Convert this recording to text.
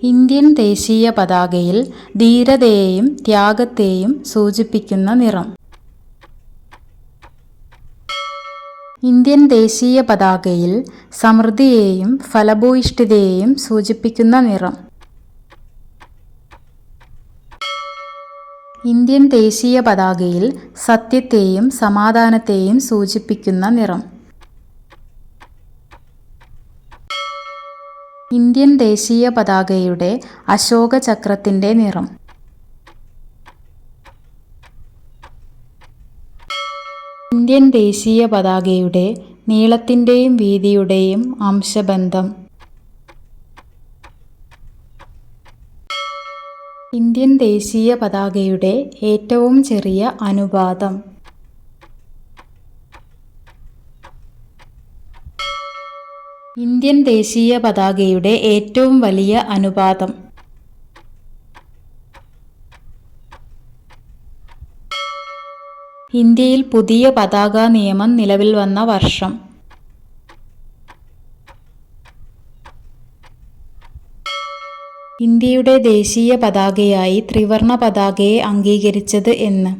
Indian ദേശീയ പതാകയിൽ ധീരതയെയും ത്യാഗത്തെയും സൂചിപ്പിക്കുന്ന നിറം. ഇന്ത്യൻ ദേശീയ പതാകയിൽ സമൃദ്ധിയെയും ഫലഭൂയിഷ്ഠിതയെയും സൂചിപ്പിക്കുന്ന നിറം. ഇന്ത്യൻ ദേശീയ പതാകയിൽ സത്യത്തെയും സമാധാനത്തെയും സൂചിപ്പിക്കുന്ന നിറം. ഇന്ത്യൻ ദേശീയ പതാകയുടെ അശോക ചക്രത്തിൻ്റെ നിറം. ഇന്ത്യൻ ദേശീയ പതാകയുടെ നീളത്തിൻ്റെയും വീതിയുടെയും അംശബന്ധം. ഇന്ത്യൻ ദേശീയ പതാകയുടെ ഏറ്റവും ചെറിയ അനുപാതം. ഇന്ത്യൻ ദേശീയ പതാകയുടെ ഏറ്റവും വലിയ അനുപാതം. ഇന്ത്യയിൽ പുതിയ പതാക നിയമം നിലവിൽ വന്ന വർഷം. ഇന്ത്യയുടെ ദേശീയ പതാകയായി ത്രിവർണ പതാകയെ അംഗീകരിച്ചത് എന്ന്.